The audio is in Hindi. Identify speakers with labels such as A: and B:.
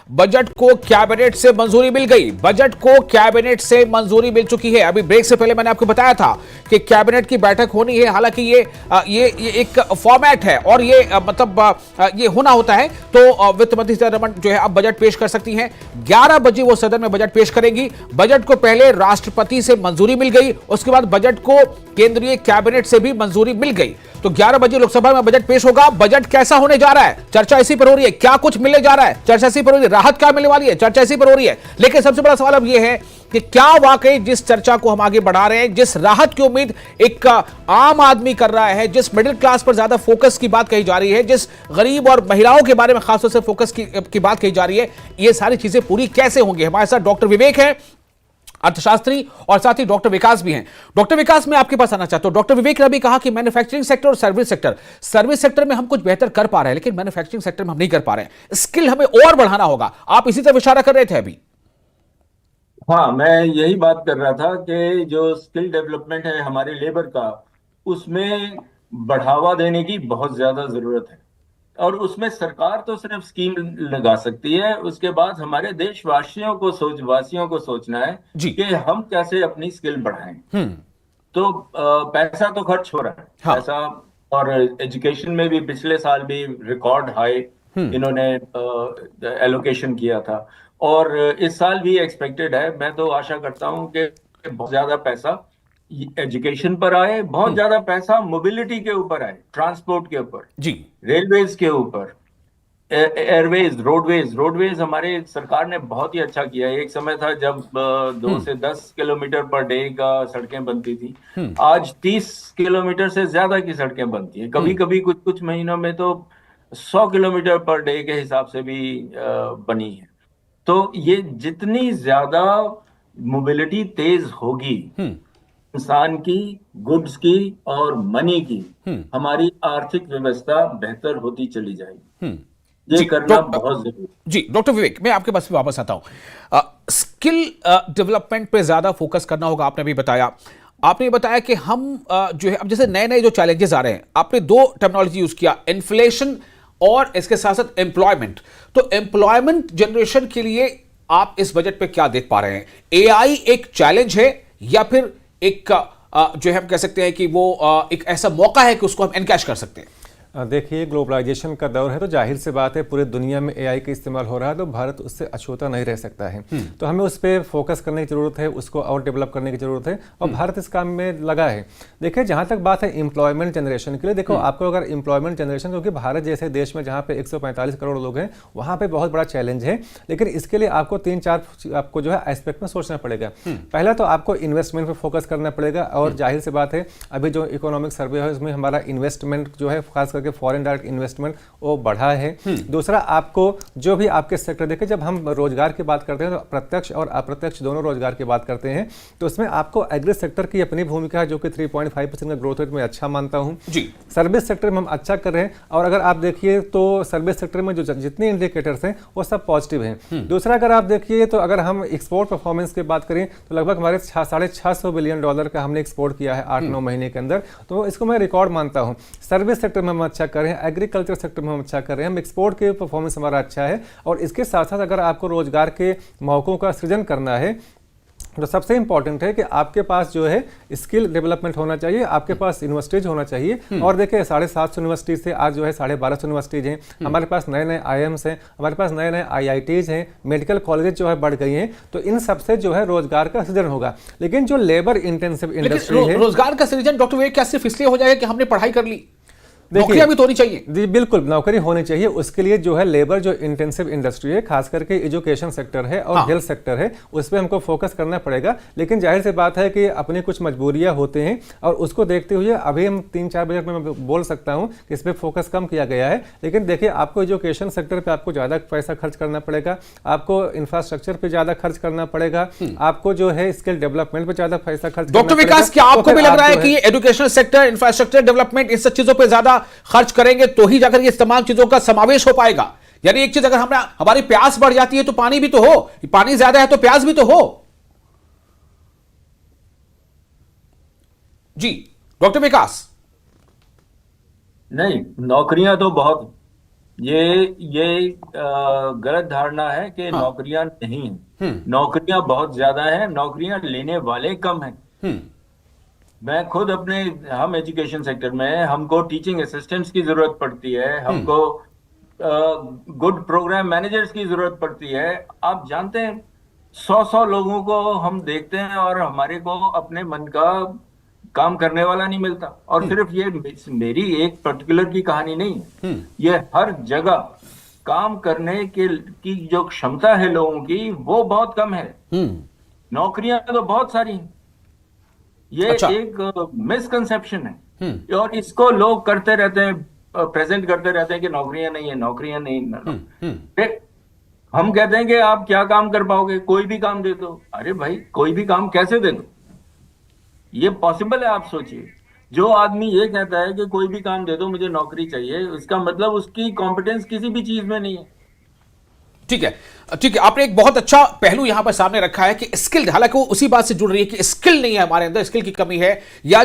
A: बजट को कैबिनेट से मंजूरी मिल गई। बजट को कैबिनेट से मंजूरी मिल चुकी है। अभी ब्रेक से पहले मैंने आपको बताया था कि कैबिनेट की बैठक होनी है। हालांकि ये एक फॉर्मेट है और ये ये होना होता है। तो वित्त मंत्री सीतारमण जो है अब बजट पेश कर सकती हैं। 11 बजे वो सदन में बजट पेश करेंगी। बजट को पहले राष्ट्रपति से मंजूरी मिल गई, उसके बाद बजट को केंद्रीय कैबिनेट से भी मंजूरी मिल गई। तो 11 बजे लोकसभा में बजट पेश होगा। बजट कैसा होने जा रहा है, चर्चा इसी पर हो रही है। क्या कुछ मिलने जा रहा है, चर्चा इसी पर हो रही है। राहत क्या मिलने वाली है, चर्चा इसी पर हो रही है। लेकिन सबसे बड़ा सवाल अब यह है कि क्या वाकई जिस चर्चा को हम आगे बढ़ा रहे हैं, जिस राहत की उम्मीद एक आम आदमी कर रहा है, जिस मिडिल क्लास पर ज्यादा फोकस की बात कही जा रही है, जिस गरीब और महिलाओं के बारे में खासतौर से फोकस की बात कही जा रही है, ये सारी चीजें पूरी कैसे होंगी। हमारे साथ डॉक्टर विवेक है, अर्थशास्त्री, और साथ ही डॉक्टर विकास भी हैं। डॉक्टर विकास, मैं आपके पास आना चाहता हूं। डॉक्टर विवेक ने भी कहा कि मैन्युफैक्चरिंग सेक्टर और सर्विस सेक्टर में हम कुछ बेहतर कर पा रहे हैं, लेकिन मैन्युफैक्चरिंग सेक्टर में हम नहीं कर पा रहे हैं। स्किल हमें और बढ़ाना होगा। आप इसी तरफ इशारा कर रहे थे अभी।
B: हाँ, मैं यही बात कर रहा था कि जो स्किल डेवलपमेंट है हमारे लेबर का, उसमें बढ़ावा देने की बहुत ज्यादा जरूरत है। और उसमें सरकार तो सिर्फ स्कीम लगा सकती है, उसके बाद हमारे देशवासियों को वासियों को सोचना है
A: जी।
B: कि हम कैसे अपनी स्किल बढ़ाएं।
A: हम्म।
B: तो पैसा तो खर्च हो रहा है,
A: हाँ।
B: पैसा। और एजुकेशन में भी पिछले साल भी रिकॉर्ड हाई
A: हम्म।
B: इन्होंने एलोकेशन किया था। और इस साल भी एक्सपेक्टेड है। मैं तो आशा करता हूं कि बहुत ज्यादा पैसा एजुकेशन पर आए, बहुत
A: हम्म।
B: ज्यादा पैसा मोबिलिटी के ऊपर आए, ट्रांसपोर्ट के ऊपर,
A: जी।
B: रेलवेज के ऊपर, एयरवेज, रोडवेज हमारे सरकार ने बहुत ही अच्छा किया है। एक समय था जब 2 से 10 किलोमीटर पर डे का सड़कें बनती थी।
A: हम्म।
B: आज 30 किलोमीटर से ज्यादा की सड़कें बनती हैं। कभी
A: हम्म।
B: कभी कुछ कुछ महीनों में तो 100 किलोमीटर पर डे के हिसाब से भी बनी है। तो ये जितनी ज्यादा मोबिलिटी तेज होगी
A: हम्म।
B: इंसान की, गुड्स की और मनी की,
A: हम्म।
B: हमारी आर्थिक व्यवस्था बेहतर होती चली जाएगी।
A: हम्म।
B: ये
A: जी
B: करना बहुत जरूरी है।
A: जी डॉक्टर विवेक, मैं आपके पास वापस आता हूं। स्किल डेवलपमेंट पे ज्यादा फोकस करना होगा, आपने भी बताया। आपने बताया कि हम जो है अब जैसे नए नए जो चैलेंजेस आ रहे हैं, आपने दो टर्मिनोलॉजी यूज किया, इन्फ्लेशन और इसके साथ साथ एम्प्लॉयमेंट। तो एम्प्लॉयमेंट जनरेशन के लिए आप इस बजट पे क्या देख पा रहे हैं? एआई एक चैलेंज है या फिर एक जो है हम कह सकते हैं कि वो एक ऐसा मौका है कि उसको हम एनकैश कर सकते हैं?
C: देखिए, ग्लोबलाइजेशन का दौर है तो जाहिर सी बात है पूरे दुनिया में एआई का इस्तेमाल हो रहा है, तो भारत उससे अछूता नहीं रह सकता है। तो हमें उस पर फोकस करने की ज़रूरत है, उसको और डेवलप करने की ज़रूरत है, और भारत इस काम में लगा है। देखिए, जहाँ तक बात है एम्प्लॉयमेंट जनरेशन के लिए, देखो आपको अगर एम्प्लॉयमेंट जनरेशन, क्योंकि भारत जैसे देश में जहाँ पे 145 करोड़ लोग हैं, वहाँ पे बहुत बड़ा चैलेंज है। लेकिन इसके लिए आपको 3-4 आपको जो है एस्पेक्ट में सोचना पड़ेगा। पहला तो आपको इन्वेस्टमेंट पर फोकस करना पड़ेगा, और जाहिर सी बात है अभी जो इकोनॉमिक सर्वे है उसमें हमारा इन्वेस्टमेंट जो है खास करके फॉरेन डायरेक्ट इन्वेस्टमेंट वो बढ़ा है। दूसरा, आपको जो भी आपके सेक्टर देखे, जब हम रोजगार की बात करते हैं तो प्रत्यक्ष और अप्रत्यक्ष दोनों रोजगार की बात करते हैं, तो उसमें आपको एग्री सेक्टर की अपनी भूमिका है, जो कि 3.5% का ग्रोथ रेट में अच्छा मानता हूं जी। सर्विस सेक्टर में हम अच्छा कर रहे हैं, और अगर आप देखिए तो सर्विस सेक्टर में जो जितने इंडिकेटर्स हैं वो सब पॉजिटिव हैं। दूसरा, अगर आप देखिए तो अगर हम एक्सपोर्ट परफॉर्मेंस की बात करें तो लगभग हमारे $650 बिलियन का हमने एक्सपोर्ट किया है 8-9 महीने के अंदर, तो इसको मैं रिकॉर्ड मानता हूं। सर्विस सेक्टर में हम अच्छा कर रहे हैं, एग्रीकल्चर सेक्टर में हम अच्छा कर रहे हैं, हम एक्सपोर्ट के परफॉर्मेंस हमारा अच्छा है। और इसके साथ साथ अगर आपको रोजगार के मौकों का सृजन करना है तो सबसे इंपॉर्टेंट है कि आपके पास जो है स्किल डेवलपमेंट होना चाहिए, आपके पास यूनिवर्सिटीज होना चाहिए। और देखिए 750 यूनिवर्सिटीज से आज जो है 1250 यूनिवर्सिटीज हैं, हमारे पास नए नए आईएम्स हैं, हमारे पास नए नए आईआईटीज हैं, मेडिकल कॉलेजेस जो है बढ़ गई हैं। तो इन सबसे जो है रोजगार का सृजन होगा। लेकिन जो लेबर इंटेंसिव इंडस्ट्री है,
A: रोजगार का सृजन डॉक्टर विवेक क्या सिर्फ इसलिए हो जाएगा कि हमने पढ़ाई कर ली? नौकरियां भी तो होनी चाहिए।
C: जी बिल्कुल, नौकरी होनी चाहिए। उसके लिए जो है लेबर जो इंटेंसिव इंडस्ट्री है, खास करके एजुकेशन सेक्टर है और हेल्थ सेक्टर है, उस पर हमको फोकस करना पड़ेगा। लेकिन जाहिर सी बात है कि अपनी कुछ मजबूरियां होते हैं, और उसको देखते हुए अभी हम 3-4 बजट में मैं बोल सकता हूं कि इस पर फोकस कम किया गया है। लेकिन देखिए, आपको एजुकेशन सेक्टर पर आपको ज़्यादा पैसा खर्च करना पड़ेगा, आपको इंफ्रास्ट्रक्चर पर ज़्यादा खर्च करना पड़ेगा, आपको जो है स्किल डेवलपमेंट पर ज़्यादा पैसा खर्च।
A: डॉक्टर विकास, क्या आपको भी लग रहा है कि एजुकेशन सेक्टर, इंफ्रास्ट्रक्चर डेवलपमेंट, इन सब चीजों पर ज्यादा खर्च करेंगे तो ही जाकर ये तमाम चीजों का समावेश हो पाएगा? यानी एक चीज, अगर हमारी प्यास बढ़ जाती है तो पानी भी तो हो, पानी ज्यादा है तो प्यास भी तो हो। जी डॉक्टर विकास।
B: नहीं, नौकरियां तो बहुत, ये गलत धारणा है कि
D: हाँ।
B: नौकरियां नहीं हैं। नौकरियां बहुत ज्यादा हैं, नौकरियां लेने वाले कम हैं।
D: हम्म।
B: मैं खुद अपने, हम एजुकेशन सेक्टर में हैं, हमको टीचिंग असिस्टेंट्स की जरूरत पड़ती है, हमको गुड प्रोग्राम मैनेजर्स की जरूरत पड़ती है। आप जानते हैं, 100 लोगों को हम देखते हैं और हमारे को अपने मन का काम करने वाला नहीं मिलता। और सिर्फ ये मेरी एक पर्टिकुलर की कहानी नहीं है, ये हर जगह काम करने की जो क्षमता है लोगों की वो बहुत कम है। नौकरियां तो बहुत सारी हैं। ये
D: अच्छा।
B: एक मिसकंसेप्शन है और इसको लोग करते रहते हैं, प्रेजेंट करते रहते हैं कि नौकरियां नहीं है, नौकरियां नहीं। हम कहते हैं कि आप क्या काम कर पाओगे, कोई भी काम दे दो। अरे भाई, कोई भी काम कैसे दे दो? ये पॉसिबल है? आप सोचिए, जो आदमी ये कहता है कि कोई भी काम दे दो, मुझे नौकरी चाहिए, इसका मतलब उसकी कॉम्पिटेंस किसी भी चीज में नहीं है।
A: ठीक है, ठीक है, आपने एक बहुत अच्छा पहलू यहां पर सामने रखा है कि स्किल, हालांकि वो उसी बात से जुड़ रही है कि स्किल नहीं है हमारे अंदर, स्किल की कमी है या